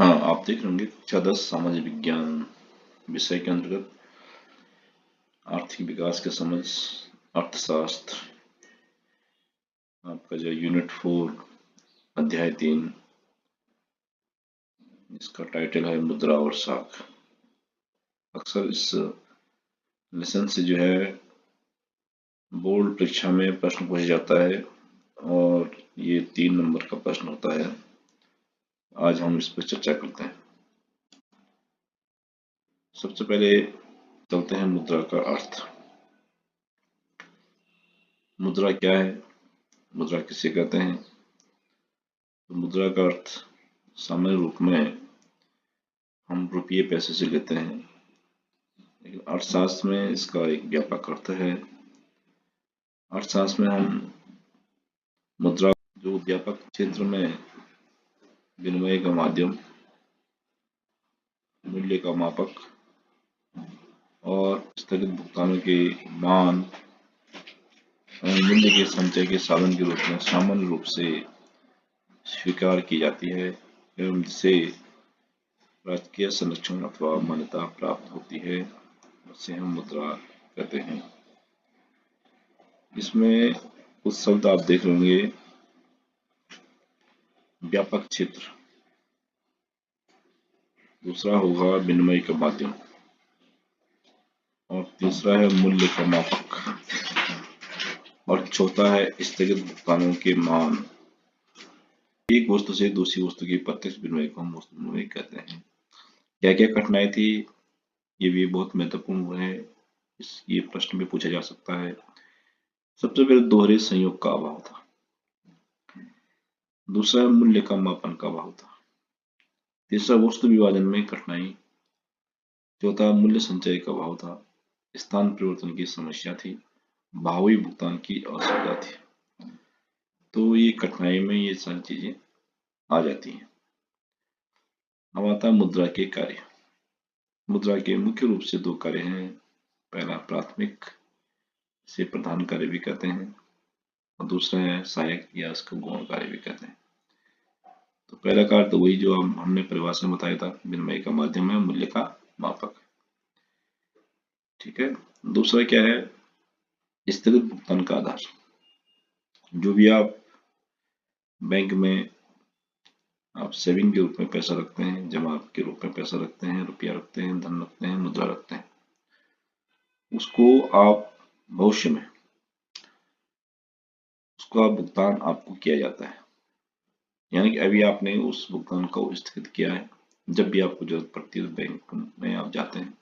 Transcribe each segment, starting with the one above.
हाँ, आप देख रहे होंगे कक्षा 10 सामाजिक विज्ञान विषय के अंतर्गत आर्थिक विकास के समझ अर्थशास्त्र आपका जो यूनिट 4 अध्याय 3 इसका टाइटल है मुद्रा और साख। अक्सर इस लेसन से जो है बोर्ड परीक्षा में प्रश्न पूछा जाता है और ये 3 नंबर का प्रश्न होता है। आज हम इस पर चर्चा करते हैं। सबसे पहले चलते हैं मुद्रा का अर्थ। मुद्रा क्या है, मुद्रा किसे कहते हैं? तो मुद्रा का अर्थ सामान्य रूप में हम रुपये पैसे से लेते हैं, लेकिन अर्थशास्त्र में इसका एक व्यापक अर्थ है। अर्थशास्त्र में हम मुद्रा जो व्यापक क्षेत्र में विनिमय का माध्यम, मूल्य का मापक और स्थगित भुगतानों के मान और मूल्य के संचय के साधन के रूप में सामान्य रूप से स्वीकार की जाती है एवं जिसे राजकीय संरक्षण अथवा मान्यता प्राप्त होती है, उसे हम मुद्रा कहते हैं। इसमें कुछ शब्द आप देख लेंगे। व्यापक क्षेत्र, दूसरा होगा विनिमय का माध्यम और तीसरा है मूल्य का मापक और चौथा है स्थगित भुगतानों के मान। एक वस्तु से दूसरी वस्तु की प्रत्यक्ष विनिमय को हम वस्तु विनिमय कहते हैं। क्या क्या कठिनाई थी, ये भी बहुत महत्वपूर्ण है, ये प्रश्न भी पूछा जा सकता है। सबसे पहले दोहरे संयोग का अभाव था, दूसरा मूल्य का मापन का अभाव था, तीसरा वस्तु विभाजन में कठिनाई, चौथा मूल्य संचय का अभाव था, स्थान परिवर्तन की समस्या थी, भावी भुगतान की असुविधा थी। तो ये कठिनाई में ये सारी चीजें आ जाती हैं। अब आता है मुद्रा के कार्य। मुद्रा के मुख्य रूप से 2 कार्य हैं। पहला प्राथमिक, से प्रधान कार्य भी कहते हैं, और दूसरा है सहायक या इसको गौण कार्य भी कहते हैं। तो पहला कार्य तो वही जो हमने परिभाषा में बताया था, विनिमय का माध्यम है, मूल्य का मापक। ठीक है। दूसरा क्या है? स्थगित भुगतान का आधार। जो भी आप बैंक में आप सेविंग के रूप में पैसा रखते हैं, जमा के रूप में पैसा रखते हैं, रुपया रखते हैं, धन रखते हैं, मुद्रा रखते हैं, उसको आप भविष्य में उसका भुगतान आपको किया जाता है। यानी कि अभी आपने उस भुगतान को स्थगित किया है, जब भी आपको जरूरत पड़ती है तो बैंक में आप जाते हैं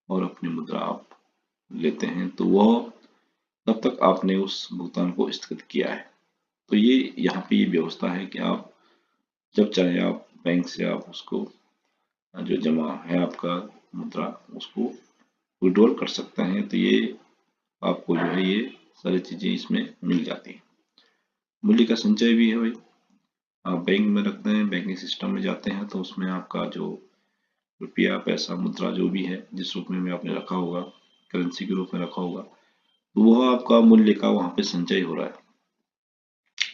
और अपनी मुद्रा आप लेते हैं, तो वह तब तक आपने उस भुगतान को स्थगित किया है। तो ये यहाँ पे ये व्यवस्था है कि आप जब चाहे आप बैंक से आप उसको जो जमा है आपका मुद्रा, उसको विड्रॉल कर सकते हैं। तो ये आपको जो है ये सारी चीजें इसमें मिल जाती हैं। मूल्य का संचय भी है भाई, आप बैंक में रखते हैं, बैंकिंग सिस्टम में जाते हैं, तो उसमें आपका जो रुपया पैसा मुद्रा जो भी है, जिस रूप में आपने रखा होगा, करेंसी के रूप में रखा होगा, तो वह आपका मूल्य का वहां पे संचय हो रहा है,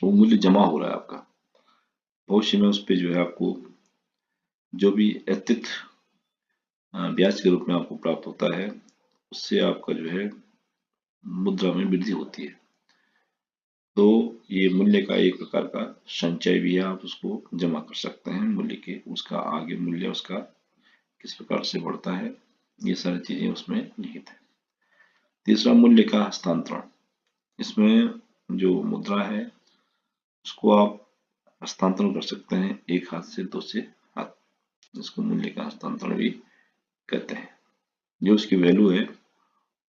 वो मूल्य जमा हो रहा है आपका। भविष्य में उस पर जो है आपको जो भी अतिरिक्त ब्याज के रूप में आपको प्राप्त होता है, उससे आपका जो है मुद्रा में वृद्धि होती है। तो ये मूल्य का एक प्रकार का संचय भी है, आप उसको जमा कर सकते हैं मूल्य के, उसका आगे मूल्य उसका किस प्रकार से बढ़ता है, ये सारी चीजें उसमें निहित है। तीसरा मूल्य का हस्तांतरण। इसमें जो मुद्रा है उसको आप हस्तांतरण कर सकते हैं एक हाथ से दूसरे हाथ, इसको मूल्य का हस्तांतरण भी कहते हैं। जो उसकी वैल्यू है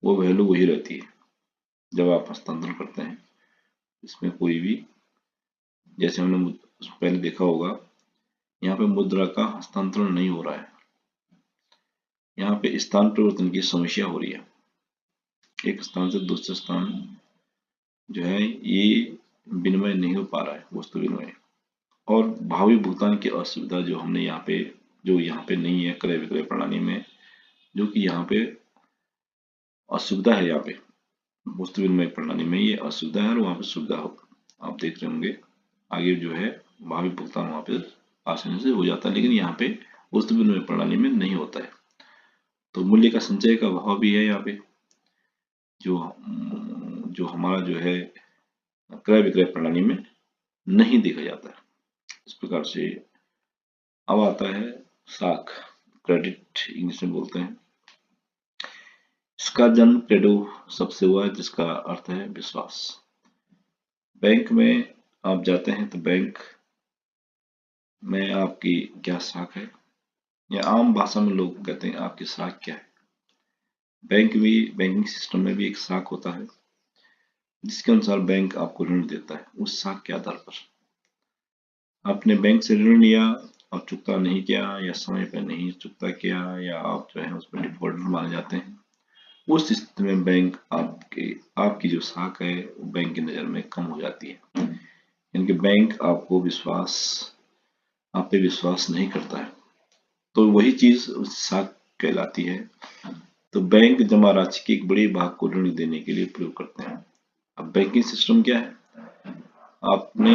वो वैल्यू वही रहती है जब आप हस्तांतरण करते हैं। इसमें कोई भी, जैसे हमने पहले देखा होगा, यहाँ पे मुद्रा का हस्तांतरण नहीं हो रहा है, यहाँ पे स्थान परिवर्तन की समस्या हो रही है। एक स्थान से दूसरे स्थान जो है ये विनिमय नहीं हो पा रहा है, वस्तु विनिमय, और भावी भुगतान की असुविधा जो हमने यहाँ पे नहीं है क्रय विक्रय प्रणाली में, जो कि यहाँ पे असुविधा है। यहाँ पे वस्तु विनिमय प्रणाली में ये असुविधा है और वहाँ पे सुविधा हो, आप देख रहे होंगे आगे जो है भावी भुगतान वहाँ पे आसानी से हो जाता है, लेकिन यहाँ पे वस्तु विनिमय प्रणाली में नहीं होता है। तो मूल्य का संचय का भाव भी है यहाँ पे, जो जो हमारा जो है क्रय विक्रय प्रणाली में नहीं देखा जाता है। इस प्रकार से अब आता है साख, क्रेडिट इंग्लिश में बोलते हैं। इसका जन्म क्रेडो शब्द से हुआ है, जिसका अर्थ है विश्वास। बैंक में आप जाते हैं तो बैंक में आपकी क्या साख है, या आम भाषा में लोग कहते हैं आपकी साख क्या है। बैंकिंग सिस्टम में भी एक साख होता है, जिसके अनुसार बैंक आपको ऋण देता है। उस साख के आधार पर आपने बैंक से ऋण लिया और चुकता नहीं किया, या समय पर नहीं चुकता किया, या आप जो है उस पर डिफॉल्टर माने जाते हैं, उस स्थिति में बैंक आपकी जो साख है वो बैंक की नज़र में कम हो जाती है। यानी कि बैंक आप पे विश्वास नहीं करता है, तो वही चीज उस साख कहलाती है। तो बैंक जमा राशि के एक बड़े भाग को ऋण देने के लिए प्रयोग करते हैं। अब बैंकिंग सिस्टम क्या है, आपने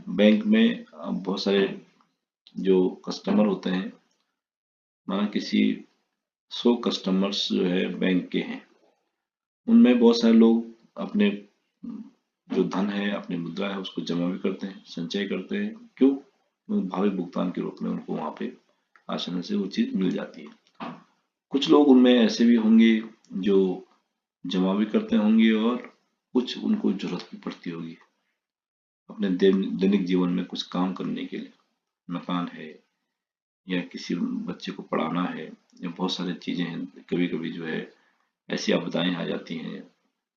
बैंक में बहुत सारे जो कस्टमर होते हैं, माना किसी 100 कस्टमर्स जो है बैंक के हैं, उनमें बहुत सारे लोग अपने जो धन है, अपनी मुद्रा है, उसको जमा भी करते हैं, संचय करते हैं। क्यों? भावी भुगतान के रूप में उनको वहां पे आसानी से वो चीज मिल जाती है। कुछ लोग उनमें ऐसे भी होंगे जो जमा भी करते होंगे, और कुछ उनको जरूरत भी पड़ती होगी अपने दैनिक जीवन में कुछ काम करने के लिए, मकान है या किसी बच्चे को पढ़ाना है, या बहुत सारी चीजें हैं। कभी कभी जो है ऐसी आपदाएं आ जाती हैं,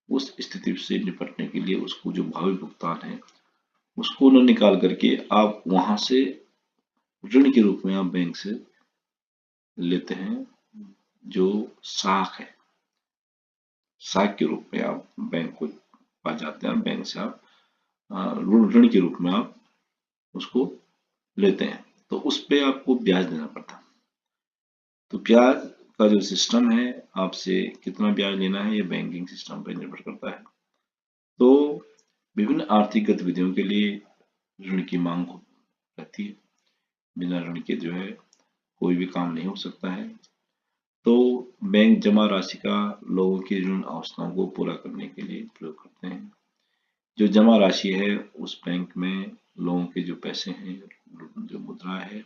उस स्थिति से निपटने के लिए उसको जो भावी भुगतान है उसको न निकाल करके आप वहां से ऋण के रूप में आप बैंक से लेते हैं, जो साख है। साख के रूप में आप बैंक को पास जाते हैं और बैंक से आप ऋण के रूप में आप उसको लेते हैं, तो उस पे आपको ब्याज देना पड़ता है। तो ब्याज का जो सिस्टम है, आपसे कितना ब्याज लेना है, ये बैंकिंग सिस्टम पर निर्भर करता है। तो विभिन्न आर्थिक गतिविधियों के लिए ऋण की मांग रहती है। बिना ऋण के जो है कोई भी काम नहीं हो सकता है। तो बैंक जमा राशि का लोगों की ऋण आवश्यकताओं को पूरा करने के लिए प्रयोग करते हैं। जो जमा राशि है, उस बैंक में लोगों के जो पैसे हैं, जो मुद्रा है,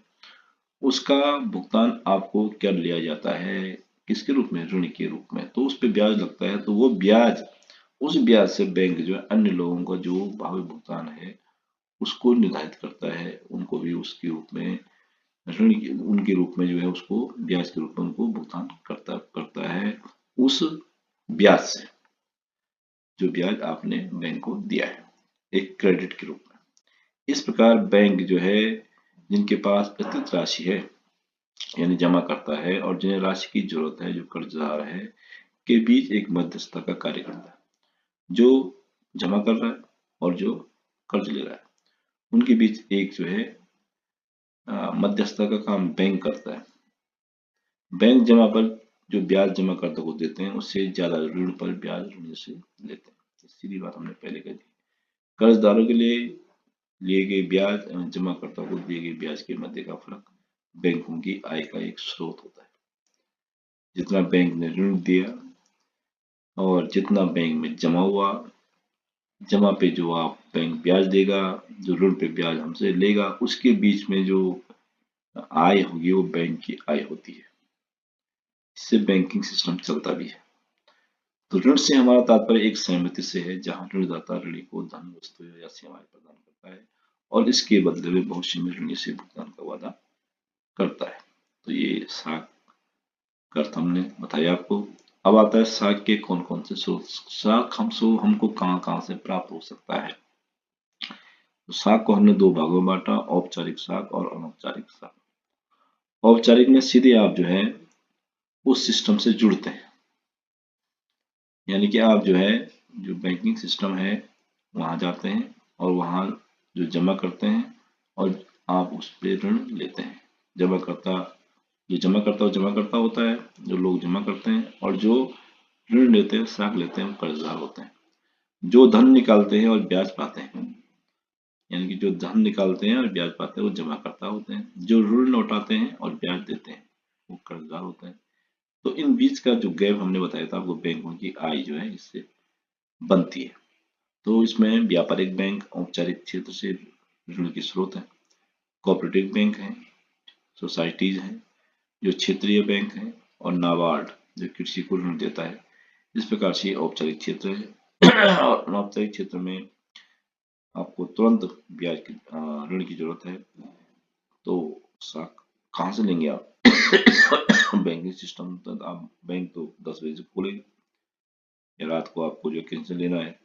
उसका भुगतान आपको क्या लिया जाता है, किसके रूप में? ऋण के रूप में। तो उस पर ब्याज लगता है, तो वो ब्याज, उस ब्याज से बैंक जो है अन्य लोगों का जो भावी भुगतान है उसको निर्धारित करता है, उनको भी उसके रूप में ऋण उनके रूप में जो है उसको ब्याज के रूप में उनको भुगतान करता है, उस ब्याज से जो ब्याज आपने बैंक को दिया है, एक क्रेडिट के रूप में। इस प्रकार बैंक जो है जिनके पास अतिरिक्त राशि है, यानी जमा करता है, और जिन्हें राशि की जरूरत है, जो कर्जदार है, के बीच एक मध्यस्थता का कार्य करता है। जो जमा कर रहा है और जो कर्ज ले रहा है, उनके बीच एक जो है मध्यस्थता का काम बैंक करता है। बैंक जमा पर जो ब्याज जमा करता को देते हैं, उससे ज्यादा ऋण पर ब्याज ऋण से लेते हैं। सीधी बात हमने पहले कह दी। कर्जदारों के लिए लिए गए ब्याज एवं जमाकर्ता को दिए गए ब्याज के मध्य का फर्क बैंकों की आय का एक स्रोत होता है। जितना बैंक ने ऋण दिया और जितना बैंक में जमा हुआ, जमा पे जो आप बैंक ब्याज देगा, जो ऋण पे ब्याज हमसे लेगा, उसके बीच में जो आय होगी वो बैंक की आय होती है। इससे बैंकिंग सिस्टम चलता भी है। तो ऋण से हमारा तात्पर्य एक सहमति से है, जहां ऋणदाता ऋणी को धन, वस्तु या सेवाएं प्रदान करता है और इसके बदले में भविष्य में ऋणी से भुगतान का वादा करता है। तो ये साख का अर्थ हमने बताया आपको। अब आता है साख के कौन कौन से स्रोत। साख हमको कहाँ से प्राप्त हो सकता है। तो साख को हमने दो भागों में बांटा, औपचारिक साख और अनौपचारिक साख। औपचारिक में सीधे आप जो है उस सिस्टम से जुड़ते हैं, यानी कि आप जो है जो बैंकिंग सिस्टम है वहां जाते हैं और वहां जो जमा करते हैं और आप उस पर ऋण लेते हैं। जो जमा करता होता है, जो लोग जमा करते हैं, और जो ऋण लेते हैं, साख लेते हैं, वो कर्जदार होते हैं। जो धन निकालते हैं और ब्याज पाते हैं, यानी कि जो धन निकालते हैं और ब्याज पाते हैं वो जमाकर्ता होते हैं, जो ऋण लौटाते हैं और ब्याज देते हैं वो कर्जदार होते हैं। तो इन बीच का जो गैप हमने बताया था आपको, बैंकों की आय जो है इससे बनती है। तो इसमें व्यापारिक बैंक औपचारिक क्षेत्र से ऋण की स्रोत है, कोऑपरेटिव बैंक है, सोसाइटीज हैं, जो क्षेत्रीय बैंक है, और नाबार्ड जो कृषि को ऋण देता है। इस प्रकार से औपचारिक क्षेत्र है। और अनौपचारिक क्षेत्र में आपको तुरंत ब्याज की ऋण की जरूरत है, तो कहाँ से लेंगे आप? बैंकिंग सिस्टम तो आप बैंक तो 10 बजे से खोलेंगे, या रात को आपको जो कहीं से लेना है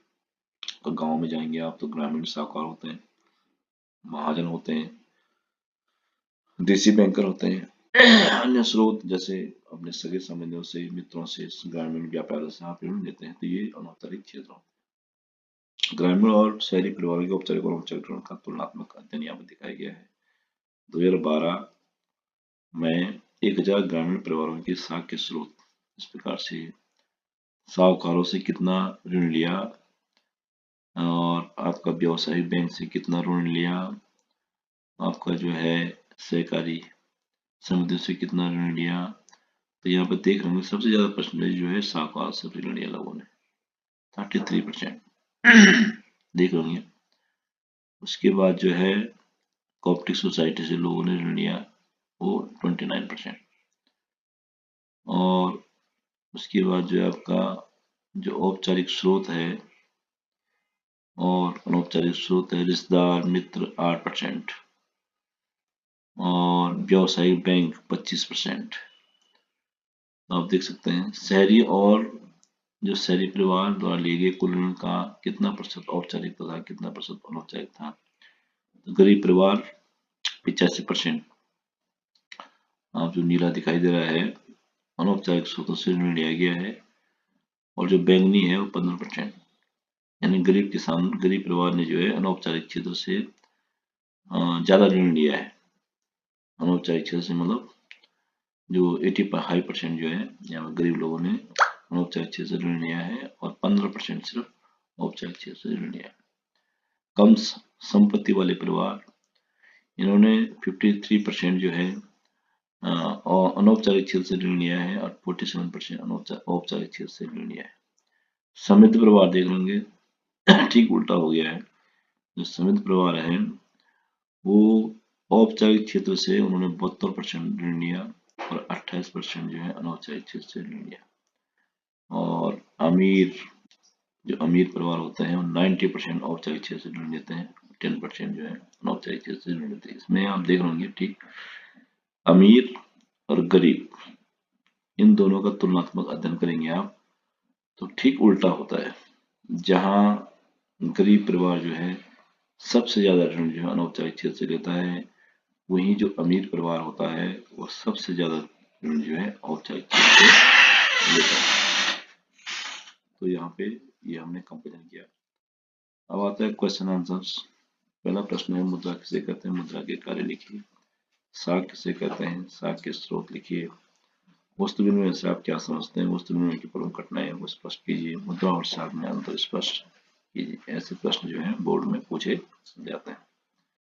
तो गांव में जाएंगे आप, तो ग्रामीण साहूकार होते हैं, महाजन होते हैं, देसी बैंकर होते हैं। अन्य स्रोत जैसे अपने सगे संबंधियों से, मित्रों से, ग्रामीण व्यापारियों से आप ऋण लेते हैं, तो ये अनौपचारिक क्षेत्र होता है। ग्रामीण और शहरी परिवारों के औपचारिक और अनौपचारिक ऋण का तुलनात्मक अध्ययन यहाँ पर दिखाया गया है। 2012 में 1000 ग्रामीण परिवारों के साख के स्रोत इस प्रकार से, साहूकारों से कितना ऋण लिया और आपका व्यवसायिक बैंक से कितना ऋण लिया, आपका जो है सहकारी समिति से कितना ऋण लिया। तो यहाँ पर देख रहे होंगे सबसे ज्यादा परसेंटेज जो है साहूकार से ऋण लिया लोगों ने, 33% देख रहे होंगे। उसके बाद जो है कोऑपरेटिव सोसाइटी से लोगों ने ऋण लिया, वो 29%। और उसके बाद जो है आपका जो औपचारिक स्रोत है और अनौपचारिक स्रोत है, रिश्तेदार मित्र 8% और व्यावसायिक बैंक 25%। आप देख सकते हैं शहरी और जो शहरी परिवार द्वारा लिए गए कुल ऋण का कितना प्रतिशत औपचारिक तथा कितना प्रतिशत अनौपचारिक था। तो गरीब परिवार 85%, आप जो नीला दिखाई दे रहा है अनौपचारिक स्रोतों से ऋण लिया गया है, और जो बैंगनी है वो 15%, यानी गरीब किसान, गरीब परिवार ने जो है अनौपचारिक क्षेत्र से ज्यादा ऋण लिया है। अनौपचारिक क्षेत्र से मतलब जो 85% जो है यहाँ गरीब लोगों ने अनौपचारिक क्षेत्र से ऋण लिया है, और 15% सिर्फ औपचारिक क्षेत्र से ऋण लिया है। कम संपत्ति वाले परिवार, इन्होंने 53% जो है अनौपचारिक क्षेत्र से ऋण लिया है, और 47% औपचारिक क्षेत्र से ऋण लिया है। समृद्ध परिवार देख लेंगे ठीक उल्टा हो गया है। जो समृद्ध परिवार है वो औपचारिक क्षेत्र से उन्होंने 72% ऋण लिया, और 28% जो है अनौपचारिक क्षेत्र से ऋण लिया। और जो अमीर परिवार होते हैं वो 90% औपचारिक क्षेत्र से ऋण लेते हैं, 10% जो है अनौपचारिक क्षेत्र से ऋण लेते हैं। इसमें आप देख रहे होंगे ठीक अमीर और गरीब इन दोनों का तुलनात्मक अध्ययन करेंगे आप, तो ठीक उल्टा होता है। जहां गरीब परिवार जो है सबसे ज्यादा ऋण जो है अनौपचारिक क्षेत्र से लेता है, वहीं जो अमीर परिवार होता है वो सबसे ज्यादा ऋण जो है औपचारिक क्षेत्र से लेता है। तो यहाँ पे ये हमने कंपेरिजन किया। अब आता है क्वेश्चन आंसर्स। पहला प्रश्न है मुद्रा किसे कहते हैं, मुद्रा के कार्य लिखिए। साख किसे कहते हैं, साख के स्रोत लिखिए। वस्तु विनिमय से आप क्या समझते हैं, वस्तु विनिमय की प्रमुख घटनाएं को स्पष्ट कीजिए। मुद्रा और साख में अंतर स्पष्ट कीजिए। ऐसे प्रश्न जो है बोर्ड में पूछे जाते हैं।